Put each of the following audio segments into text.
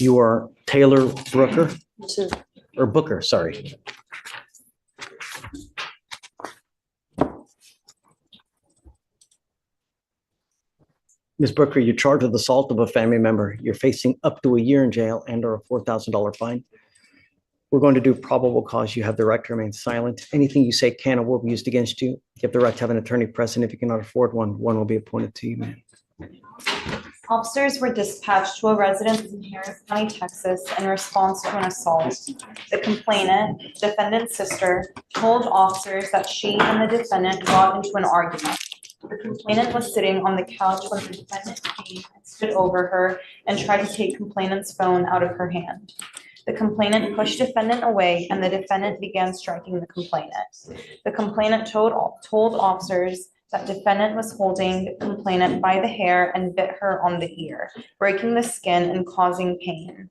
You are Taylor Brooker, Two. or Booker, sorry. Ms. Brooker, you're charged with assault of a family member. You're facing up to a year in jail and or a $4,000 fine. We're going to do probable cause. You have the right to remain silent. Anything you say can or will be used against you. You have the right to have an attorney present. If you cannot afford one, one will be appointed to you, ma'am. Officers were dispatched to a residence in Harris County, Texas, in response to an assault. The complainant, defendant's sister, told officers that she and the defendant got into an argument. The complainant was sitting on the couch when the defendant came and stood over her and tried to take complainant's phone out of her hand. The complainant pushed defendant away and the defendant began striking the complainant. The complainant told officers that defendant was holding the complainant by the hair and bit her on the ear, breaking the skin and causing pain.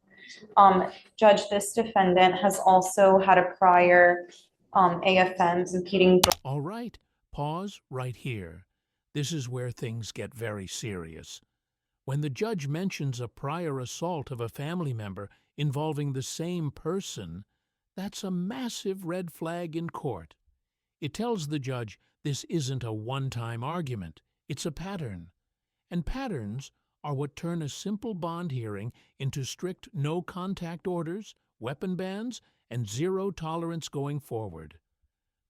Judge, this defendant has also had a prior AFM impeding. All right, pause right here. This is where things get very serious. When the judge mentions a prior assault of a family member involving the same person, that's a massive red flag in court. It tells the judge this isn't a one-time argument, it's a pattern. And patterns are what turn a simple bond hearing into strict no-contact orders, weapon bans, and zero tolerance going forward.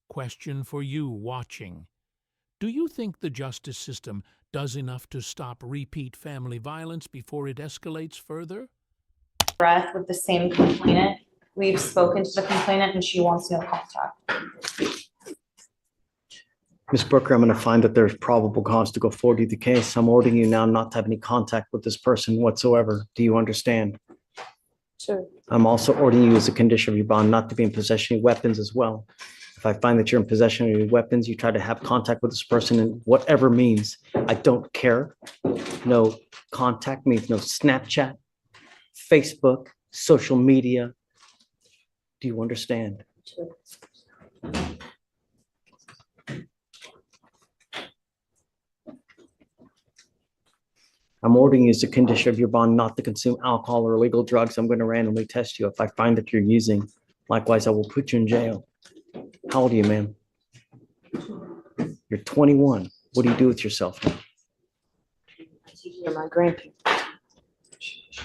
Question for you watching. Do you think the justice system does enough to stop repeat family violence before it escalates further? Breath with the same complainant. We've spoken to the complainant and she wants no contact. Ms. Brooker, I'm going to find that there's probable cause to go forward with the case. I'm ordering you now not to have any contact with this person whatsoever. Do you understand? Sure. I'm also ordering you as a condition of your bond not to be in possession of weapons as well. If I find that you're in possession of your weapons, you try to have contact with this person in whatever means. I don't care. No contact means no Snapchat, Facebook, social media. Do you understand? Sure. I'm ordering you as a condition of your bond not to consume alcohol or illegal drugs. I'm going to randomly test you. If I find that you're using, likewise, I will put you in jail. How old are you, ma'am? You're 21. What do you do with yourself now? I take care of my grandparents.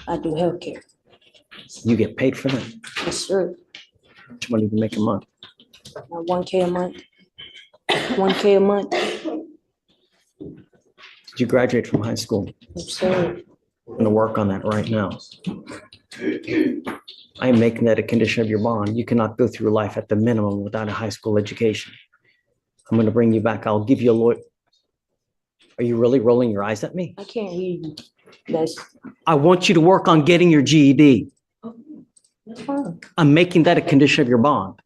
I do healthcare. You get paid for that? Yes, sir. How much money do you make a month? 1K a month. 1K a month. Did you graduate from high school? Yes, sir. I'm going to work on that right now. I am making that a condition of your bond. You cannot go through life at the minimum without a high school education. I'm going to bring you back. I'll give you a lawyer. Are you really rolling your eyes at me? I can't hear you. That's I want you to work on getting your GED. fine. I'm making that a condition of your bond.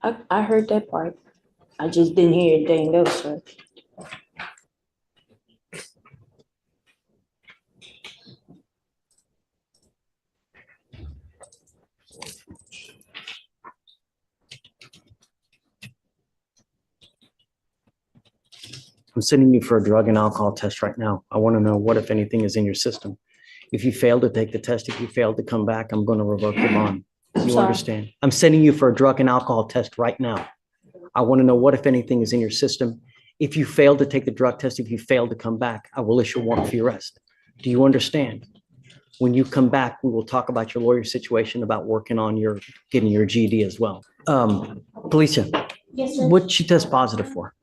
I heard that part. I just didn't hear anything else, sir. I'm sending you for a drug and alcohol test right now. I want to know what, if anything, is in your system. If you fail to take the test, if you fail to come back, I'm going to revoke your bond. You Sorry. understand? I'm sending you for a drug and alcohol test right now. I want to know what, if anything, is in your system. If you fail to take the drug test, if you fail to come back, I will issue a warrant for your arrest. Do you understand? When you come back, we will talk about your lawyer situation, about working on your getting your GED as well. Felicia, Yes, sir. what'd she test positive for?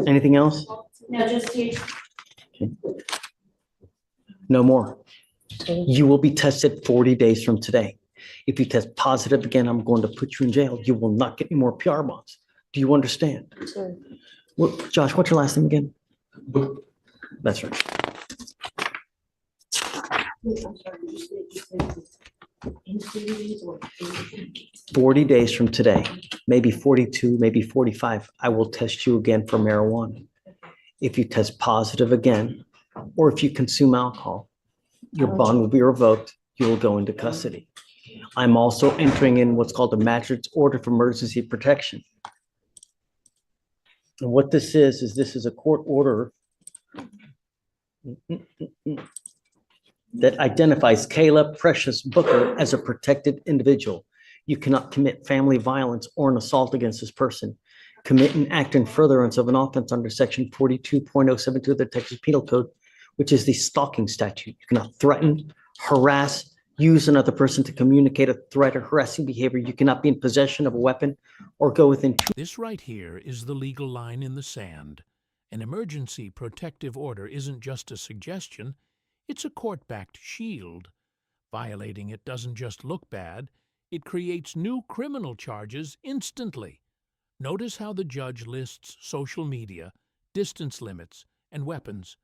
Anything else? No, just you. No more. You will be tested 40 days from today. If you test positive again, I'm going to put you in jail. You will not get any more PR bonds. Do you understand? Sure. Josh, what's your last name again? That's right. I'm sorry, you said in 3 days or 40 days from today, maybe 42, maybe 45, I will test you again for marijuana. If you test positive again, or if you consume alcohol, your bond will be revoked. You will go into custody. I'm also entering in what's called a magistrate's order for emergency protection. And what this is this is a court order that identifies Caleb Precious Booker as a protected individual. You cannot commit family violence or an assault against this person. Commit an act in furtherance of an offense under section 42.072 of the Texas Penal Code, which is the stalking statute. You cannot threaten, harass, use another person to communicate a threat or harassing behavior. You cannot be in possession of a weapon or go within This right here is the legal line in the sand. An emergency protective order isn't just a suggestion, it's a court-backed shield. Violating it doesn't just look bad, it creates new criminal charges instantly. Notice how the judge lists social media, distance limits, and weapons.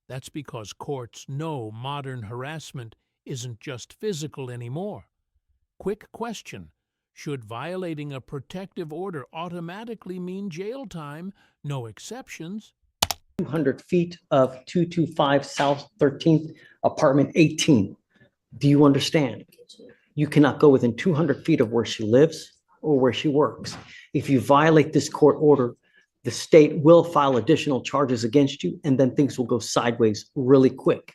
That's because courts know modern harassment isn't just physical anymore. Quick question. Should violating a protective order automatically mean jail time? No exceptions. 200 feet of 225 South 13th, apartment 18. Do you understand? You cannot go within 200 feet of where she lives or where she works. If you violate this court order, the state will file additional charges against you, and then things will go sideways really quick.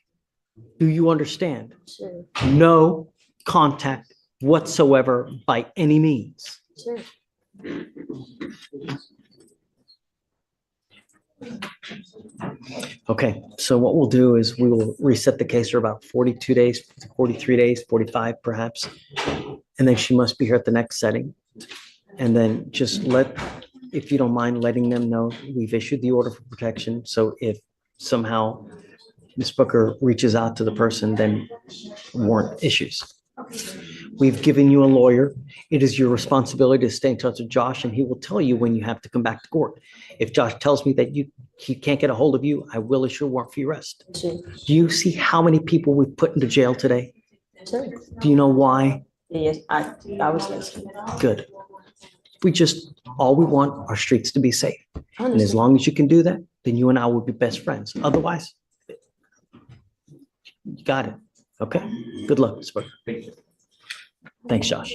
Do you understand? Sure, No contact whatsoever by any means. sure. Okay, so what we'll do is we will reset the case for about 42 days, 43 days, 45 perhaps. And then she must be here at the next setting. And then just if you don't mind letting them know, we've issued the order for protection. So if somehow Ms. Booker reaches out to the person, then warrant issues. We've given you a lawyer. It is your responsibility to stay in touch with Josh, and he will tell you when you have to come back to court. If Josh tells me that he can't get a hold of you, I will issue a warrant for your arrest. Sure, Do you see how many people we've put into jail today? sure. Do you know why? Yes, I was listening. Good. All we want are streets to be safe. I And as understand. long as you can do that, then you and I will be best friends. Otherwise, you got it. Okay? Good luck, Ms. Booker. Thanks, Josh.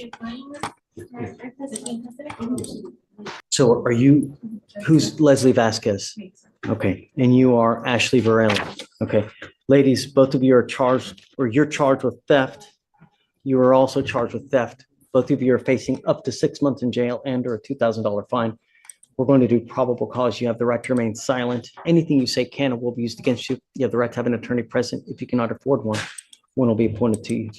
So who's Leslie Vasquez? Okay, and you are Ashley Varela. Okay, ladies, both of you are charged, or you're charged with theft. You are also charged with theft. Both of you are facing up to 6 months in jail and or a $2,000 fine. We're going to do probable cause. You have the right to remain silent. Anything you say can and will be used against you. You have the right to have an attorney present. If you cannot afford one will be appointed to you.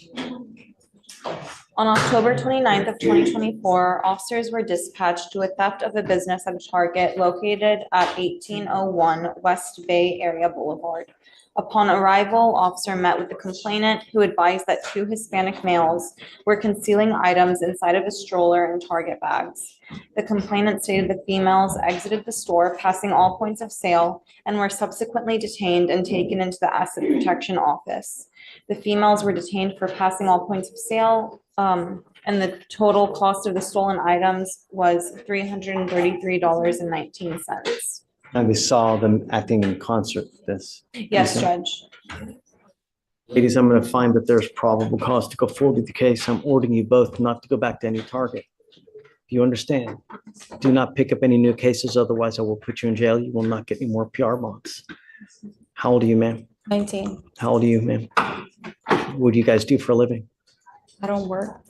On October 29th of 2024, officers were dispatched to a theft of a business at a Target located at 1801 West Bay Area Boulevard. Upon arrival, officer met with the complainant, who advised that two Hispanic males were concealing items inside of a stroller and Target bags. The complainant stated the females exited the store, passing all points of sale, and were subsequently detained and taken into the Asset Protection Office. The females were detained for passing all points of sale, and the total cost of the stolen items was $333.19. And we saw them acting in concert with this. Yes, Okay. Judge. Ladies, I'm going to find that there's probable cause to go forward with the case. I'm ordering you both not to go back to any Target. Do you understand? Do not pick up any new cases, otherwise I will put you in jail. You will not get any more PR bonds. How old are you, ma'am? 19. How old are you, ma'am? What do you guys do for a living? I don't work.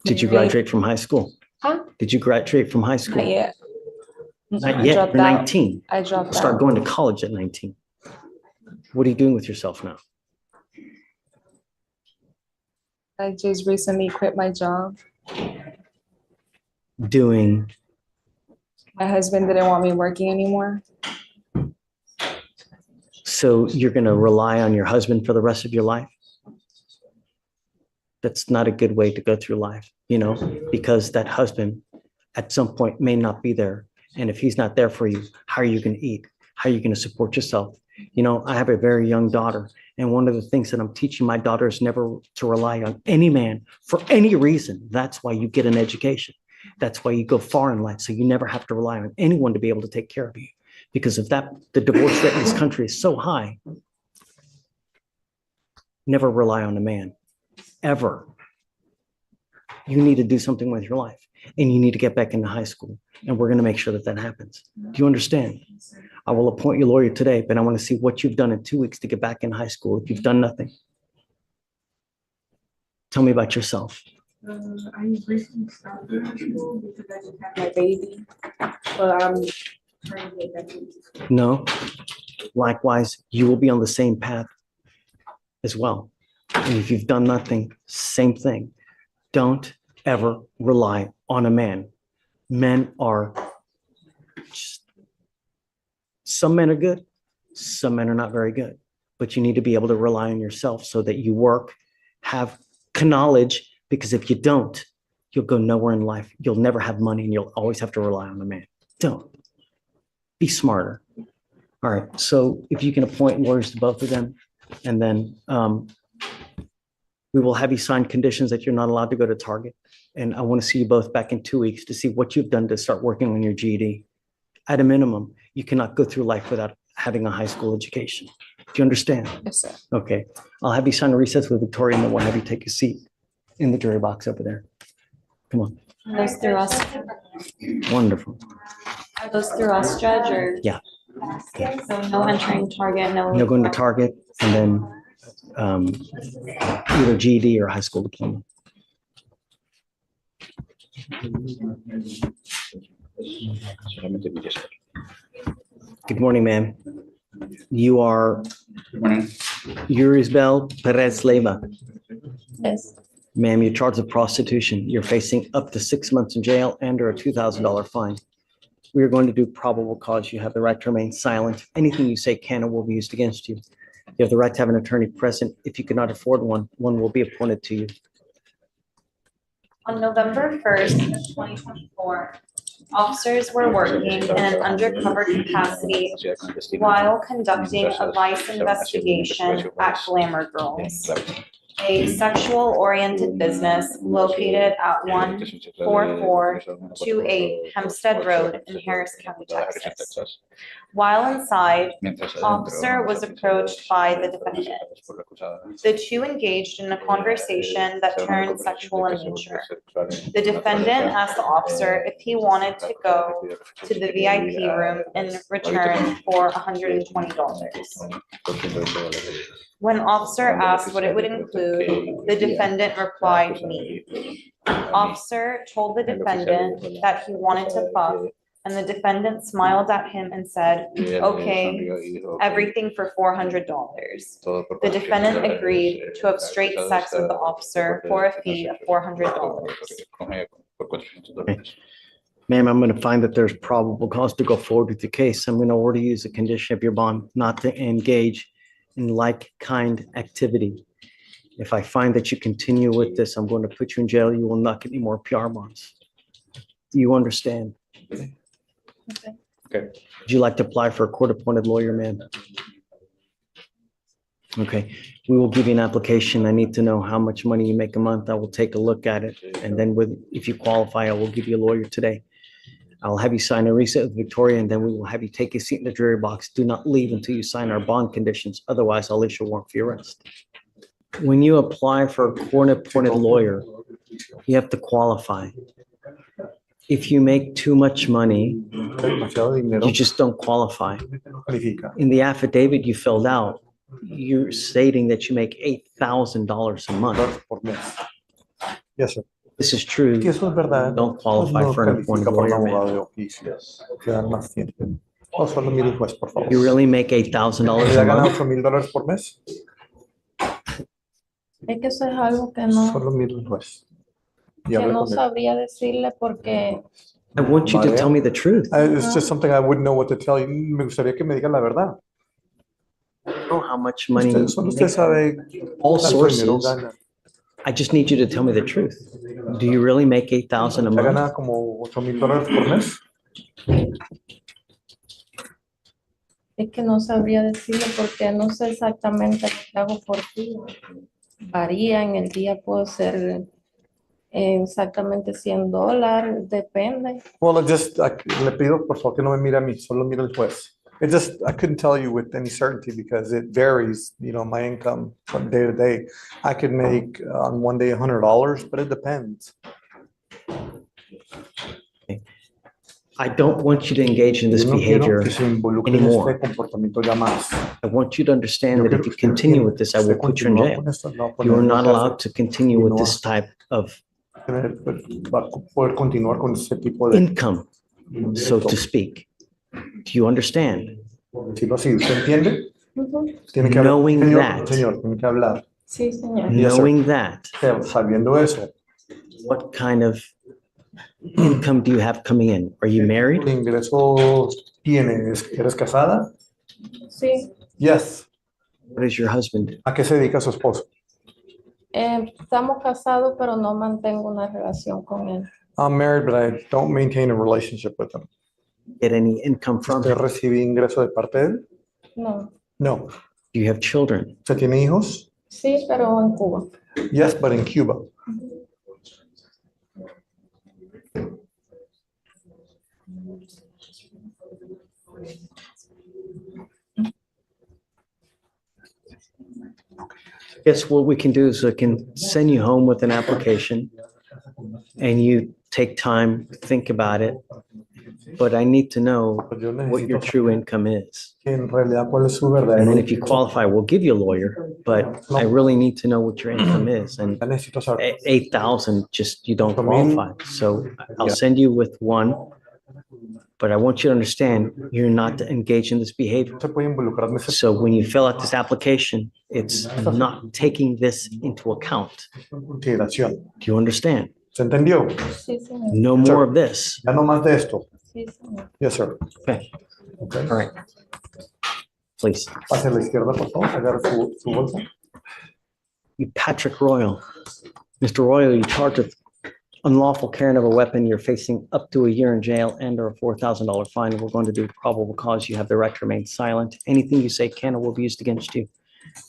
Did you graduate from high school? Huh? Did you graduate from high school? Not yet. Not I yet, dropped you're out. 19. I dropped Start out. going to college at 19. What are you doing with yourself now? I just recently quit my job. Doing, My husband didn't want me working anymore. so you're going to rely on your husband for the rest of your life? That's not a good way to go through life, because that husband at some point may not be there. And if he's not there for you, how are you going to eat? How are you going to support yourself? I have a very young daughter, and one of the things that I'm teaching my daughter is never to rely on any man for any reason. That's why you get an education. That's why you go far in life. So you never have to rely on anyone to be able to take care of you. Because of that, the divorce rate in this country is so high. Never rely on a man, ever. You need to do something with your life. and you need to get back into high school. And we're going to make sure that that happens. Do you understand? I will appoint your lawyer today, but I want to see what you've done in 2 weeks to get back in high school. If you've done nothing, tell me about yourself. I recently started high school because I just had my baby, but I'm trying to get back into school. No. Likewise, you will be on the same path as well. And if you've done nothing, same thing. Don't ever rely on a man. Men are just, some men are good, some men are not very good, but you need to be able to rely on yourself so that you work, have knowledge, because if you don't, you'll go nowhere in life. You'll never have money and you'll always have to rely on a man. Don't. Be smarter. All right. So if you can appoint lawyers to both of them, and then we will have you sign conditions that you're not allowed to go to Target. And I want to see you both back in 2 weeks to see what you've done to start working on your GED. At a minimum, you cannot go through life without having a high school education. Do you understand? Yes, sir. Okay. I'll have you sign a recess with Victoria, and then we'll have you take a seat in the jury box over there. Come on. Are those through us? Wonderful. Are those through us, Judge, or? Yeah. So no entering Target, no. You'll go into Target and then either GED or high school diploma. Good morning, ma'am. You're Isabel Perez Leyva. Yes. Ma'am, you're charged with prostitution. You're facing up to 6 months in jail and or a $2,000 fine. We are going to do probable cause. You have the right to remain silent. Anything you say can or will be used against you. You have the right to have an attorney present. If you cannot afford one, one will be appointed to you. On November 1st, 2024, officers were working in an undercover capacity while conducting a vice investigation at Glamour Girls, a sexual-oriented business located at 14428 Hempstead Road in Harris County, Texas. While inside, officer was approached by the defendant. The two engaged in a conversation that turned sexual in nature. The defendant asked the officer if he wanted to go to the VIP room in return for $120. When officer asked what it would include, the defendant replied, "Me." Officer told the defendant that he wanted to fuck, and the defendant smiled at him and said, "Okay, everything for $400. The defendant agreed to have straight sex with the officer for a fee of $400. Ma'am, I'm going to find that there's probable cause to go forward with the case. I'm going to order you as a condition of your bond not to engage in like-kind activity. If I find that you continue with this, I'm going to put you in jail. You will not get any more PR bonds. Do you understand? Okay. Would you like to apply for a court-appointed lawyer, ma'am? Okay, we will give you an application. I need to know how much money you make a month. I will take a look at it. And then if you qualify, I will give you a lawyer today. I'll have you sign a receipt with Victoria, and then we will have you take a seat in the jury box. Do not leave until you sign our bond conditions. Otherwise, I'll issue a warrant for your arrest. When you apply for a court-appointed lawyer, you have to qualify. If you make too much money, you just don't qualify. In the affidavit you filled out, you're stating that you make $8,000 a month. Yes, sir. This is true. Si eso es verdad, Don't qualify no for an appointed califica para un lawyer, abogado man. de oficio. Quedan más tiempo. Oh, solo mire el juez, por favor. You really make $8,000 ¿Ya a gana month? $8,000 por mes? Es que eso es algo que no, Solo mire el juez. Y que hable no con él. sabría decirle porque I want you to tell me the truth. It's just something I wouldn't know what to tell you. Me gustaría que me diga la verdad. I don't know how much money Solo you usted make. sabe All cuánto dinero sources. gana. I just need you to tell me the truth. Do you really make $8,000 a ¿Ya month? gana como $8,000 por mes? es que no sabría decirle porque no sé exactamente lo que hago por día. Varía, en el día puedo ser exactamente $100, depende. Well, le pido por favor que no me mire a mí, solo mire el juez. I couldn't tell you with any certainty because it varies, my income from day to day. I could make on one day $100, but it depends. I don't want you to engage in this Yo no quiero behavior que se involucre en anymore. este comportamiento ya más. I want you to understand Yo that quiero if que you usted continue entienda with this, que I will usted put you in continúa jail. con esto, no va a You are poner en la not cárcel. allowed to continue Y with no this type of va a poder continuar con ese tipo de income, so to speak. Do you understand? decirlo así. ¿Usted entiende? Ujú. Tiene que hablar. Knowing Señor, that. señor, tiene que hablar. Sí, señor. Yes, sir. Knowing that, Sabiendo eso, what kind of income do you have coming in? Are you married? ¿qué ingresos tienes? ¿Eres casada? Sí. Yes. What is your husband? ¿A qué se dedica su esposo? Estamos casados, pero no mantengo una relación con él. I'm married, but I don't maintain a relationship with him. Get any income from ¿Usted him? recibe ingreso de parte de él? No. No. Do you have children? ¿Usted tiene hijos? Sí, pero en Cuba. Yes, but in Cuba. Guess what we can do is I can send you home with an application and you take time, think about it. But I need to know Yo what your necesito true saber income is. que en realidad cuál es su And verdadero then if you ingreso. qualify, we'll give you a lawyer, but I really need to know what your income is. And Ya necesito saber. 8,000, just you don't 8,000. qualify. So I'll send you with one. But I want you to understand, you're not to engage in this behavior. Se puede involucrar en ese So when you fill out this application, it's not taking this into account. consideración. Do you understand? ¿Se entendió? Sí, señor. No more of this. Ya no más de esto. Sí, señor. Yes, sir. Okay, Okay. all right. Please. Pase a la izquierda, por favor. Agarre su bolsa. You Patrick Royal. Mr. Royal, you're charged with unlawful carrying of a weapon. You're facing up to a year in jail and or a $4,000 fine. We're going to do probable cause. You have the right to remain silent. Anything you say can or will be used against you. You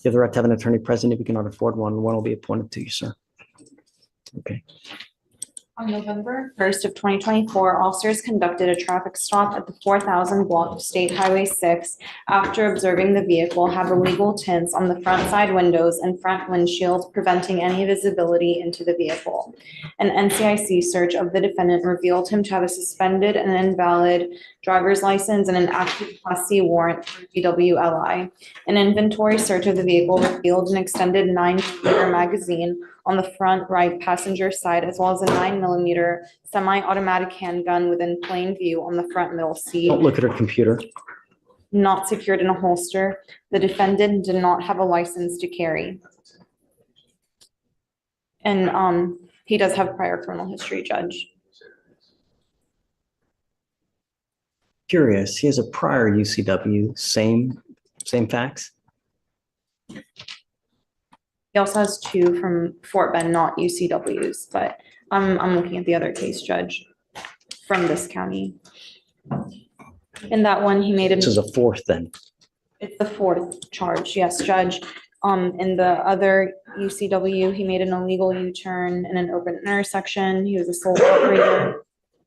have the right to have an attorney present. If you cannot afford one, one will be appointed to you, sir. Okay. On November 1st of 2024, officers conducted a traffic stop at the 4,000 block of State Highway 6 after observing the vehicle have illegal tints on the front side windows and front windshield, preventing any visibility into the vehicle. An NCIC search of the defendant revealed him to have a suspended and invalid driver's license and an active Class C warrant for DWLI. An inventory search of the vehicle revealed an extended 9mm magazine on the front right passenger side, as well as a 9mm semi-automatic handgun within plain view on the front middle seat, Don't look at her computer. not secured in a holster. The defendant did not have a license to carry. And he does have prior criminal history, Judge. Curious, he has a prior UCW, same facts? He also has two from Fort Bend, not UCWs, but I'm looking at the other case, Judge, from this county. In that one, he made This is a fourth then. it's the fourth charge, yes, Judge. In the other UCW, he made an illegal U-turn in an open intersection. He was a sole operator.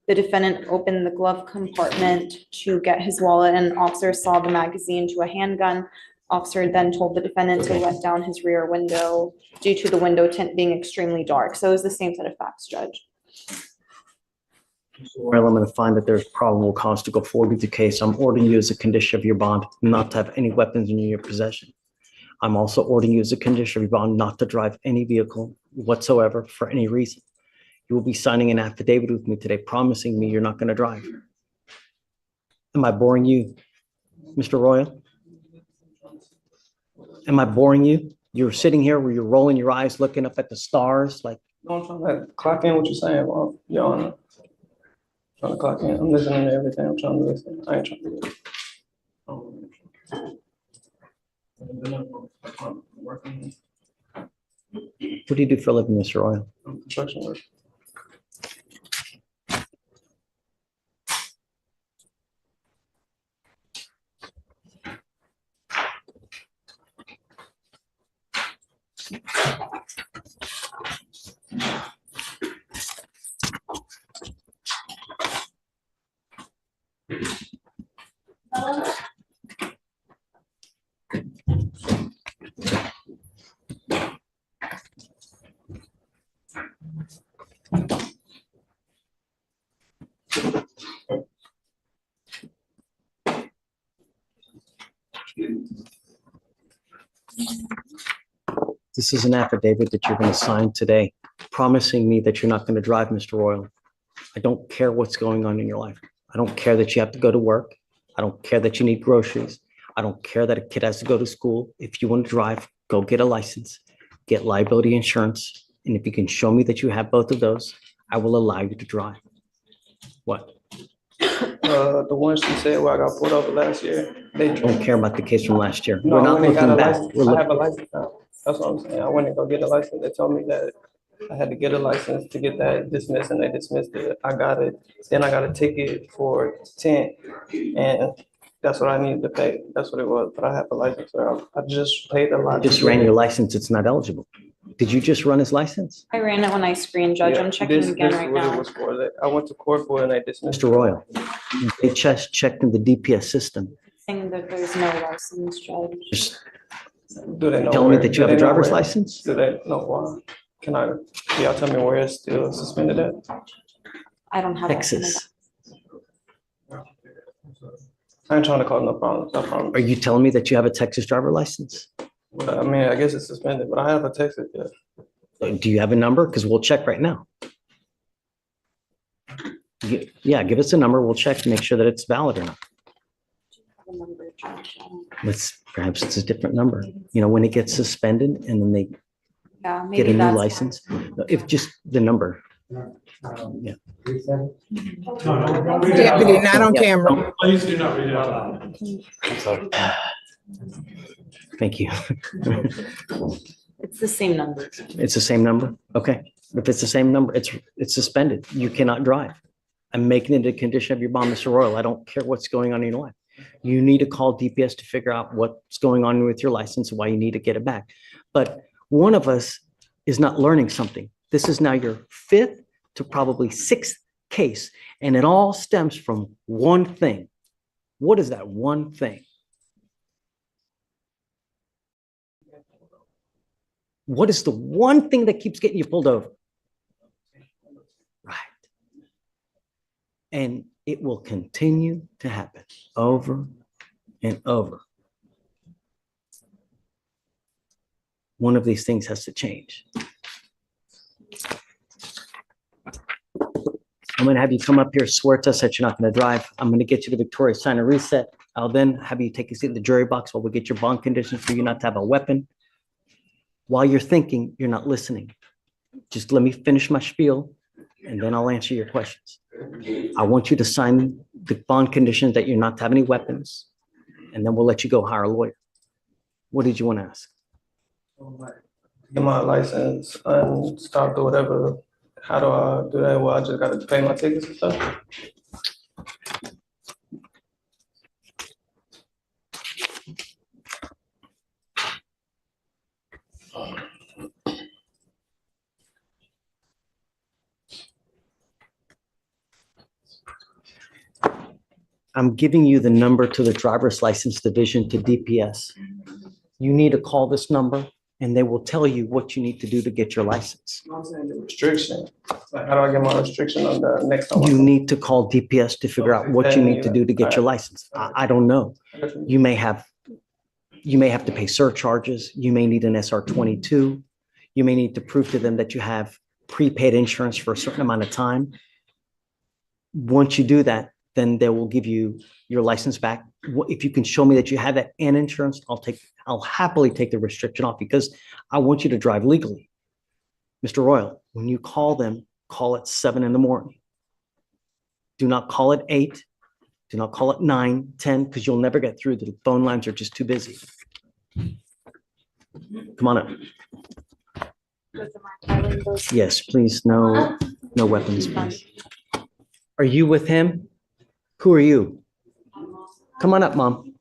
The defendant opened the glove compartment to get his wallet, and officer saw the magazine to a handgun. Officer then told the defendant to let down his rear window due to the window tint being extremely dark. So it was the same set of facts, Judge. Well, I'm going to find that there's probable cause to go forward with the case. I'm ordering you as a condition of your bond not to have any weapons in your possession. I'm also ordering you as a condition of your bond not to drive any vehicle whatsoever for any reason. You will be signing an affidavit with me today promising me you're not going to drive. Am I boring you, Mr. Royal? Am I boring you? You're sitting here where you're rolling your eyes, looking up at the stars like, No, I'm trying to clock in what you're saying, well, Your Honor. Trying to clock in. I'm listening to everything. I'm trying to listen. I ain't trying to listen. Working what do you do for a living, Mr. Royal? construction work. This is an affidavit that you're going to sign today, promising me that you're not going to drive, Mr. Royal. I don't care what's going on in your life. I don't care that you have to go to work. I don't care that you need groceries. I don't care that a kid has to go to school. If you want to drive, go get a license, get liability insurance. And if you can show me that you have both of those, I will allow you to drive. What? The one she said where I got pulled over last year, they Don't care about the case from last year. No, We're I not went and got looking a back. license. We're I have looking, a license now. That's what I'm saying. I went and go get a license. They told me that I had to get a license to get that dismissed, and they dismissed it. I got it. Then I got a ticket for 10, and that's what I needed to pay. That's what it was. But I have a license. So I just paid a lot. just ran your license. It's not eligible. Did you just run his license? I ran it when I screened, Judge. I'm checking again right This is what it now. was for. That I went to court for it, and they dismissed it. Mr. Royal, they just checked in the DPS system. Saying that there's no license, Judge. Just Do they know tell me where- that do you have they a know driver's where- license? Do they know why? Can y'all tell me where it's still suspended at? I don't have. it. Texas. I ain't trying to cause no problems. No problem. Are you telling me that you have a Texas driver license? But I mean, I guess it's suspended, but I have a Texas, yeah. Do you have a number? Because we'll check right now. Yeah, give us a number. We'll check to make sure that it's valid or not. Perhaps it's a different number. You know, when it gets suspended and then they Yeah, get maybe a new that's. license, if just the number. Yeah. Deputy, not on Yeah. camera. Please do not read it out loud. Thank you. It's the same number. It's the same number? Okay. If it's the same number, it's suspended. You cannot drive. I'm making it a condition of your bond, Mr. Royal. I don't care what's going on in your life. You need to call DPS to figure out what's going on with your license and why you need to get it back. But one of us is not learning something. This is now your fifth to probably sixth case, and it all stems from one thing. What is that one thing? What is the one thing that keeps getting you pulled over? Right. And it will continue to happen over and over. One of these things has to change. I'm going to have you come up here, swear to us that you're not going to drive. I'm going to get you to Victoria, sign a reset. I'll then have you take a seat in the jury box while we get your bond conditions for you not to have a weapon. While you're thinking, you're not listening. Just let me finish my spiel, and then I'll answer your questions. I want you to sign the bond conditions that you're not to have any weapons, and then we'll let you go hire a lawyer. What did you want to ask? Get my license and stop or whatever. How do I do that? Well, I just gotta pay my tickets and stuff. I'm giving you the number to the driver's license division to DPS. You need to call this number and they will tell you what you need to do to get your license. I'm saying the restriction. Like, how do I get my restriction on the next time? You need to call DPS to figure out what you need to do to get your license. I don't know. You may have to pay surcharges. You may need an SR 22. You may need to prove to them that you have prepaid insurance for a certain amount of time. Once you do that, then they will give you your license back. If you can show me that you have that and insurance, I'll happily take the restriction off because I want you to drive legally. Mr. Royal, when you call them, call at 7 in the morning. Do not call at 8. Do not call at 9, 10, because you'll never get through. The phone lines are just too busy. Come on up. Yes, please. No weapons, please. Are you with him? Who are you? Come on up, Mom.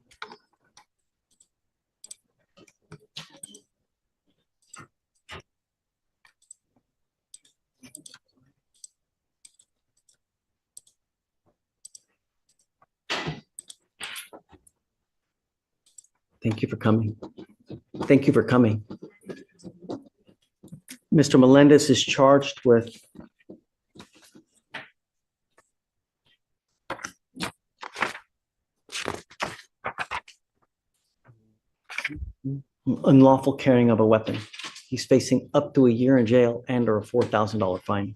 Thank you for coming. Thank you for coming. Mr. Melendez is charged with unlawful carrying of a weapon. He's facing up to a year in jail and or a $4,000 fine.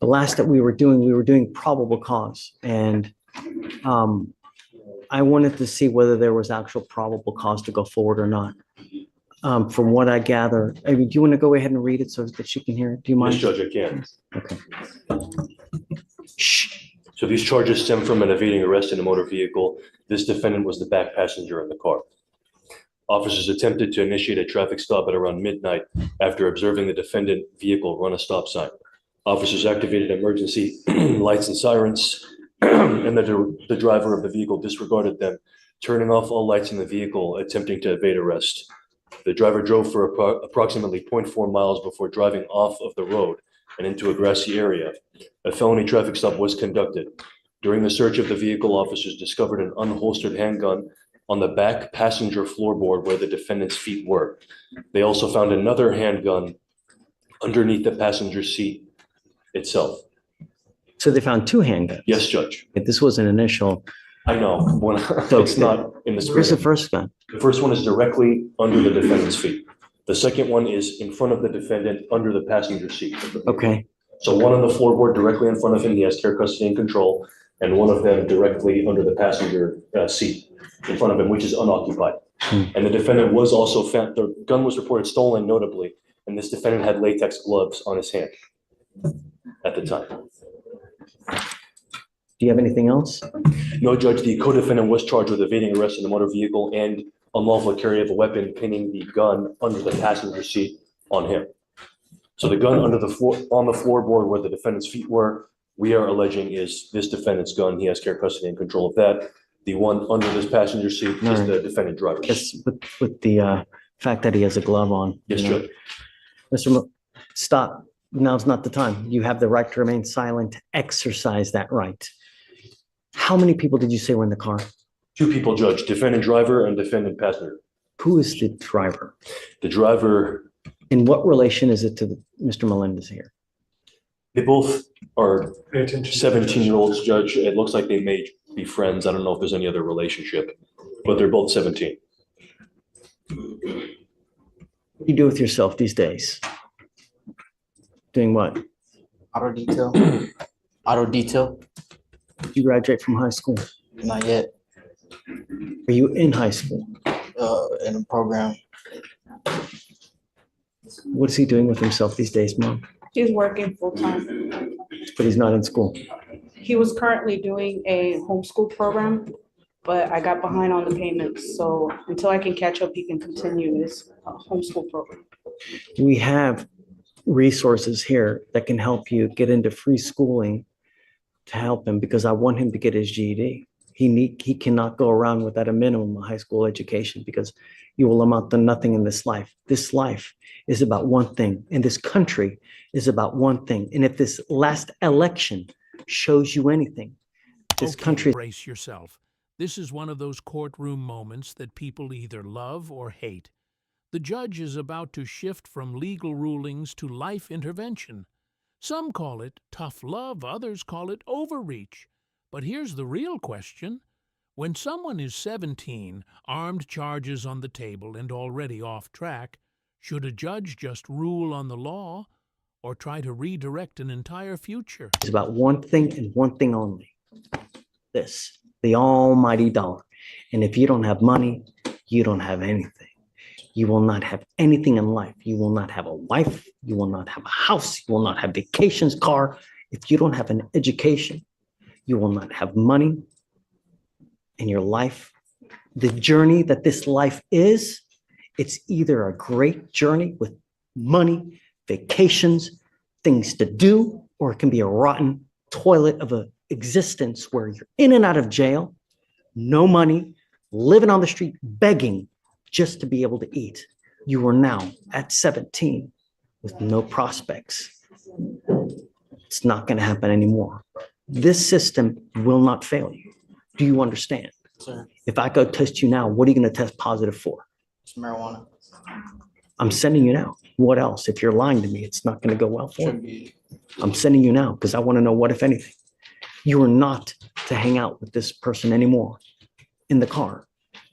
The last that we were doing probable cause. And I wanted to see whether there was actual probable cause to go forward or not. From what I gather, I mean, do you want to go ahead and read it so that she can hear it? Do you mind? Yes, Judge, I can. Okay. So these charges stem from an evading arrest in a motor vehicle. This defendant was the back passenger in the car. Officers attempted to initiate a traffic stop at around midnight after observing the defendant vehicle run a stop sign. Officers activated emergency lights and sirens, and the driver of the vehicle disregarded them, turning off all lights in the vehicle, attempting to evade arrest. The driver drove for approximately 0.4 miles before driving off of the road and into a grassy area. A felony traffic stop was conducted. During the search of the vehicle, officers discovered an unholstered handgun on the back passenger floorboard where the defendant's feet were. They also found another handgun underneath the passenger seat itself. So they found two handguns. Yes, Judge. This was an initial. I know. So It's not in the Where's the script. first gun? The first one is directly under the defendant's feet. The second one is in front of the defendant under the passenger seat. Okay. So one on the floorboard directly in front of him, he has care, custody, and control, and one of them directly under the passenger seat in front of him, which is unoccupied. And the defendant was also found, the gun was reported stolen notably, and this defendant had latex gloves on his hand at the time. Do you have anything else? No, Judge, the co-defendant was charged with evading arrest in a motor vehicle and unlawful carry of a weapon, pinning the gun under the passenger seat on him. So the gun under the floor, on the floorboard where the defendant's feet were, we are alleging is this defendant's gun. He has care, custody, and control of that. The one under this passenger seat is the defendant driver's. Yes, with the fact that he has a glove on. Yes, you know. Judge. Stop. Now's not the time. You have the right to remain silent. Exercise that right. How many people did you say were in the car? Two people, Judge, defendant driver and defendant passenger. Who is the driver? The driver, In what relation is it to Mr. Melendez here? they both are Pay attention. 17-year-olds, Judge. It looks like they may be friends. I don't know if there's any other relationship, but they're both 17. What do you do with yourself these days? Doing what? Did Auto detail. Auto detail. you graduate from high school? Not yet. Are you in high school? In a program. What is he doing with himself these days, Mom? He's working full-time. But he's not in school. He was currently doing a homeschool program, but I got behind on the payments. So until I can catch up, he can continue his homeschool program. We have resources here that can help you get into free schooling to help him, because I want him to get his GED. He cannot go around without a minimum of high school education, because you will amount to nothing in this life. This life is about one thing, and this country is about one thing. And if this last election shows you anything, this Okay, country. brace yourself. This is one of those courtroom moments that people either love or hate. The judge is about to shift from legal rulings to life intervention. Some call it tough love, others call it overreach. But here's the real question. When someone is 17, armed charges on the table and already off track, should a judge just rule on the law or try to redirect an entire future? It's about one thing and one thing only. This, the almighty dollar. And if you don't have money, you don't have anything. You will not have anything in life. You will not have a wife. You will not have a house. You will not have vacations, car. If you don't have an education, you will not have money in your life. The journey that this life is, it's either a great journey with money, vacations, things to do, or it can be a rotten toilet of an existence where you're in and out of jail, no money, living on the street, begging just to be able to eat. You are now at 17 with no prospects. It's not going to happen anymore. This system will not fail you. Do you understand? Sir, If I go test you now, what are you going to test positive for? it's marijuana. I'm sending you now. What else? If you're lying to me, it's not going to go well for Should you. be. I'm sending you now because I want to know what, if anything. You are not to hang out with this person anymore in the car.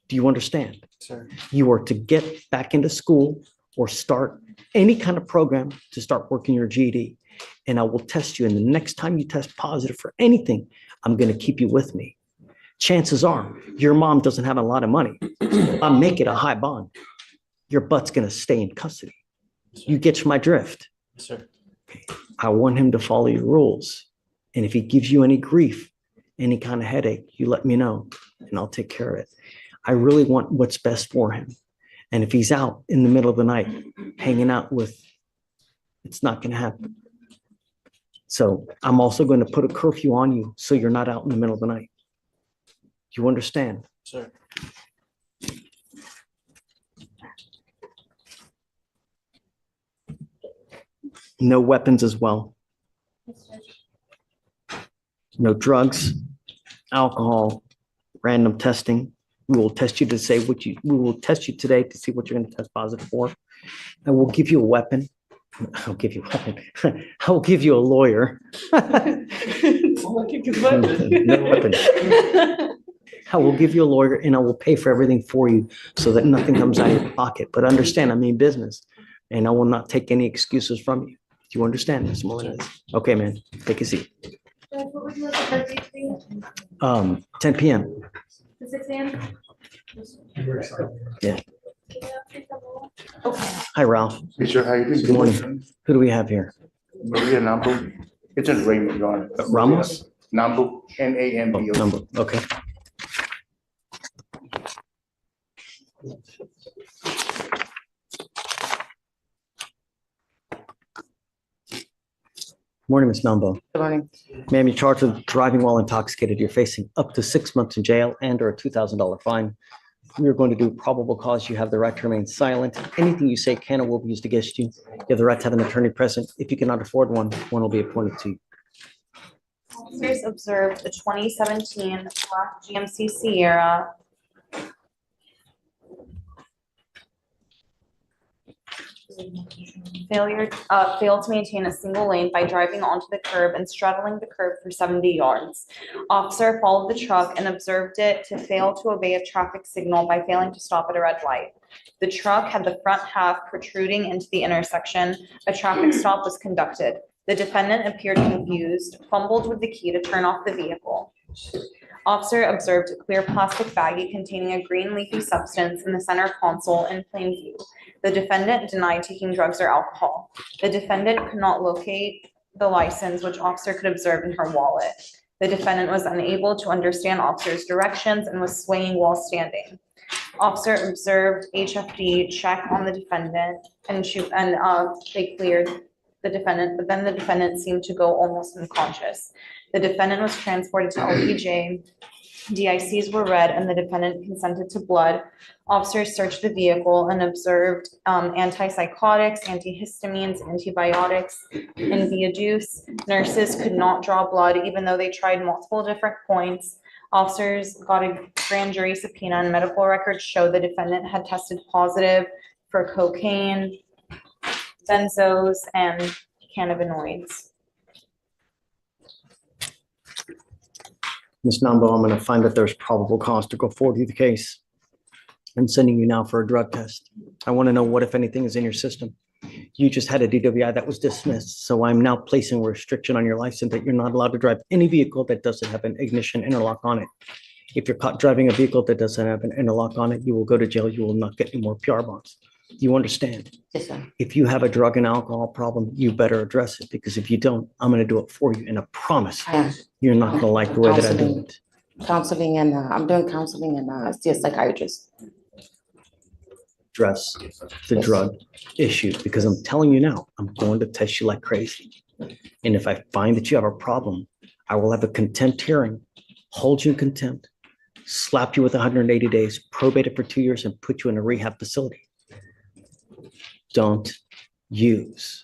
Do you understand? Sir, You are to get back into school or start any kind of program to start working your GED. And I will test you. And the next time you test positive for anything, I'm going to keep you with me. Chances are your mom doesn't have a lot of money. I'll make it a high bond. Your butt's going to stay in custody. You get my drift. Yes, sir. I want him to follow your rules. And if he gives you any grief, any kind of headache, you let me know and I'll take care of it. I really want what's best for him. And if he's out in the middle of the night, hanging out with, it's not going to happen. So I'm also going to put a curfew on you so you're not out in the middle of the night. You understand? Sir. No weapons as well. No drugs, alcohol, random testing. We will test you to say we will test you today to see what you're going to test positive for. And we'll give you a weapon. I'll give you a weapon. I will give you a lawyer. No weapon. I will give you a lawyer and I will pay for everything for you so that nothing comes out of your pocket. But understand, I mean business and I will not take any excuses from you. Do you understand, Ms. Melendez? Okay, man, take a seat. 10 p.m. 6 a.m. Yeah. Hi, Ralph. Hey, sir, how you doing? Good morning. Who do we have here? Maria Nambo. It's in Raymond, Your Honor. Ramos? Nambo, Oh, Nambo. number. Okay. Morning, Ms. Nambo. Good morning. Ma'am, you're charged with driving while intoxicated. You're facing up to 6 months in jail and or a $2,000 fine. We're going to do probable cause. You have the right to remain silent. Anything you say can or will be used against you. You have the right to have an attorney present. If you cannot afford one, one will be appointed to you. Officers observed the 2017 black GMC Sierra failed to maintain a single lane by driving onto the curb and straddling the curb for 70 yards. Officer followed the truck and observed it to fail to obey a traffic signal by failing to stop at a red light. The truck had the front half protruding into the intersection. A traffic stop was conducted. The defendant appeared confused, fumbled with the key to turn off the vehicle. Officer observed a clear plastic baggie containing a green leafy substance in the center console in plain view. The defendant denied taking drugs or alcohol. The defendant could not locate the license, which officer could observe in her wallet. The defendant was unable to understand officer's directions and was swaying while standing. Officer observed HFD check on the defendant and they cleared the defendant, but then the defendant seemed to go almost unconscious. The defendant was transported to LPJ. DICs were read and the defendant consented to blood. Officers searched the vehicle and observed antipsychotics, antihistamines, antibiotics, and via juice. Nurses could not draw blood even though they tried multiple different points. Officers got a grand jury subpoena and medical records show the defendant had tested positive for cocaine, benzos, and cannabinoids. Ms. Nambo, I'm going to find that there's probable cause to go forward with the case. I'm sending you now for a drug test. I want to know what, if anything, is in your system. You just had a DWI that was dismissed, so I'm now placing a restriction on your license that you're not allowed to drive any vehicle that doesn't have an ignition interlock on it. If you're caught driving a vehicle that doesn't have an interlock on it, you will go to jail. You will not get any more PR bonds. You understand? Yes, sir. If you have a drug and alcohol problem, you better address it, because if you don't, I'm going to do it for you. And I promise I am you're not going to like the way that I do it. counseling and I'm doing counseling and see a psychiatrist. Address the drug issue, because I'm telling you now, I'm going to test you like crazy. And if I find that you have a problem, I will have a contempt hearing, hold you in contempt, slap you with 180 days, probate it for 2 years, and put you in a rehab facility. Don't use.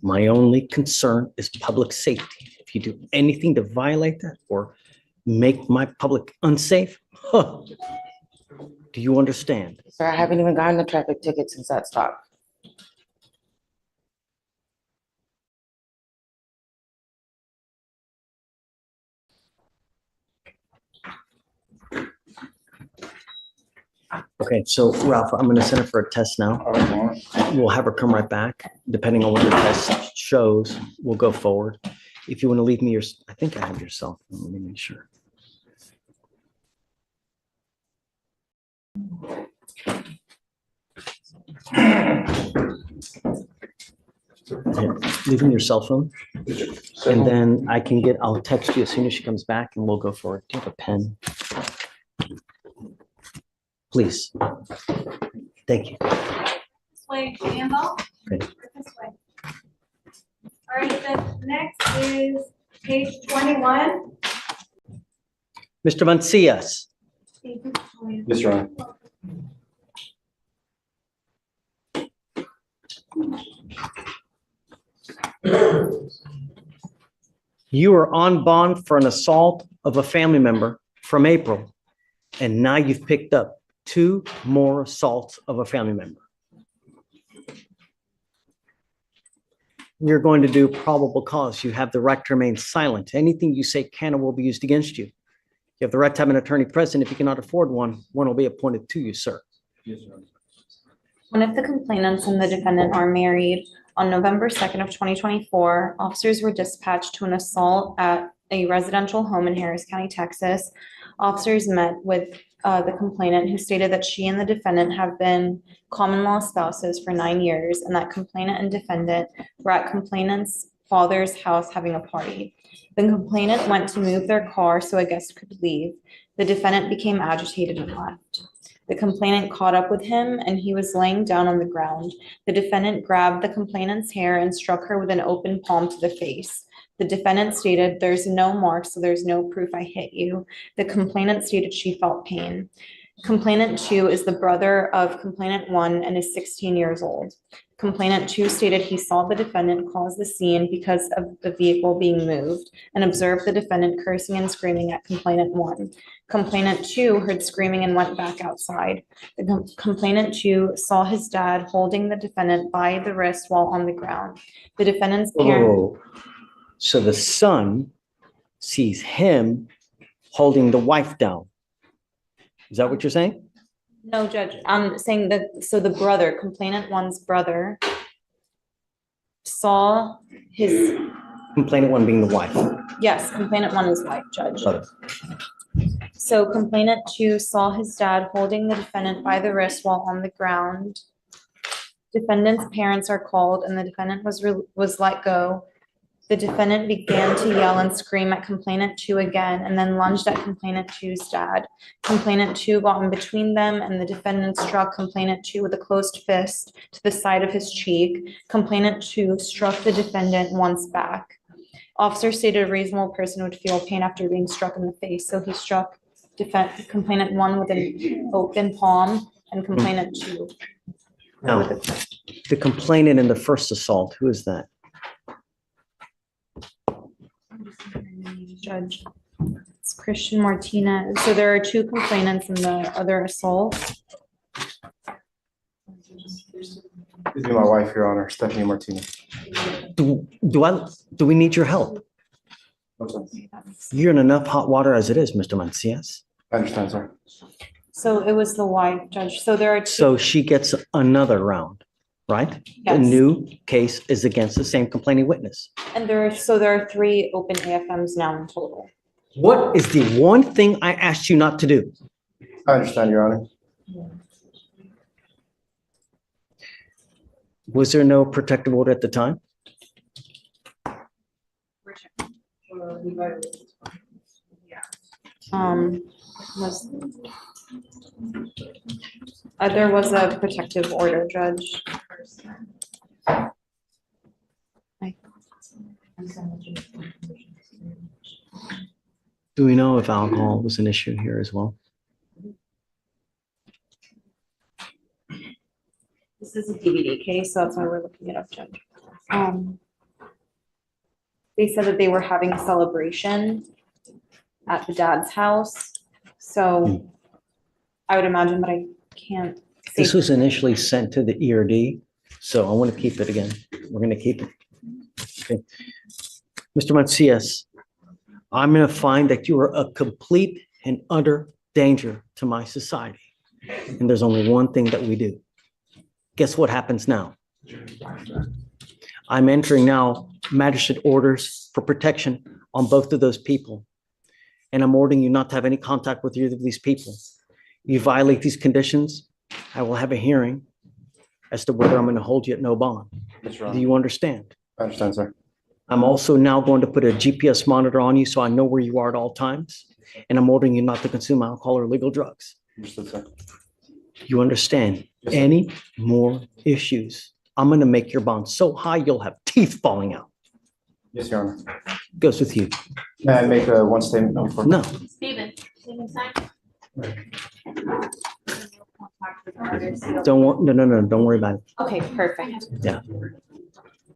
My only concern is public safety. If you do anything to violate that or make my public unsafe, do you understand? Sir, I haven't even gotten a traffic ticket since that stop. Okay, so Ralph, I'm gonna send her for a test now. All right, Warren. We'll have her come right back. Depending on what the test shows, we'll go forward. If you want to leave me your, I think I have your cell phone. Let me make sure. Here, leave me your cell phone. And then I can get, I'll text you as soon as she comes back and we'll go forward. Do you have a pen? Please. Thank you. This way, Campbell. Okay. This way. All right, the next is page 21. Mr. Mancias. Yes, Your Honor. You are on bond for an assault of a family member from April, and now you've picked up 2 more assaults of a family member. You're going to do probable cause. You have the right to remain silent. Anything you say can or will be used against you. You have the right to have an attorney present. If you cannot afford one will be appointed to you, sir. Yes, Your Honor. One of the complainants and the defendant are married. On November 2nd of 2024, officers were dispatched to an assault at a residential home in Harris County, Texas. Officers met with the complainant, who stated that she and the defendant have been common law spouses for 9 years, and that complainant and defendant were at complainant's father's house having a party. The complainant went to move their car so a guest could leave. The defendant became agitated and left. The complainant caught up with him and he was laying down on the ground. The defendant grabbed the complainant's hair and struck her with an open palm to the face. The defendant stated, "There's no mark, so there's no proof I hit you." The complainant stated she felt pain. Complainant 2 is the brother of complainant 1 and is 16 years old. Complainant 2 stated he saw the defendant cause the scene because of the vehicle being moved and observed the defendant cursing and screaming at complainant 1. Complainant 2 heard screaming and went back outside. The complainant 2 saw his dad holding the defendant by the wrist while on the ground. The defendant's parents. Oh, so the son sees him holding the wife down. Is that what you're saying? No, Judge, I'm saying that, so the brother, complainant 1's brother, saw his, Complainant 1 being the wife. yes, complainant 1 is wife, Judge. Brother. So complainant 2 saw his dad holding the defendant by the wrist while on the ground. Defendant's parents are called and the defendant was let go. The defendant began to yell and scream at complainant 2 again and then lunged at complainant 2's dad. Complainant 2 got in between them and the defendant struck complainant 2 with a closed fist to the side of his cheek. Complainant 2 struck the defendant once back. Officer stated a reasonable person would feel pain after being struck in the face, so he struck complainant 1 with an open palm and complainant 2. Now, the complainant in the first assault, who is that? Judge, it's Christian Martinez. So there are 2 complainants in the other assault. This is my wife, Your Honor, Stephanie Martinez. Do we need your help? No, sir. You're in enough hot water as it is, Mr. Mancias. I understand, sir. So it was the wife, Judge. So there are 2. So she gets another round, right? The Yes. new case is against the same complaining witness. And there are 3 open AFMs now in total. What is the one thing I asked you not to do? I understand, Your Honor. Was there no protective order at the time? Was there was a protective order, Judge. Do we know if alcohol was an issue here as well? This is a DVD case, so that's why we're looking it up, Judge. They said that they were having a celebration at the dad's house, so I would imagine, but I can't. This was initially sent to the ERD, so I want to keep it again. We're going to keep it. Okay. Mr. Macias, I'm going to find that you are a complete and utter danger to my society. And there's only one thing that we do. Guess what happens now? I'm entering now magistrate orders for protection on both of those people. And I'm ordering you not to have any contact with either of these people. You violate these conditions, I will have a hearing as to whether I'm going to hold you at no bond. Yes, Your Do Honor. you understand? I understand, sir. I'm also now going to put a GPS monitor on you so I know where you are at all times. And I'm ordering you not to consume alcohol or illegal drugs. Understood, sir. You understand? Yes, sir. Any more issues, I'm going to make your bond so high you'll have teeth falling out. Yes, Your Honor. Goes with you. May I make one statement? Before? No, Steven, sign. don't, no, don't worry about it. Okay, perfect. Yeah.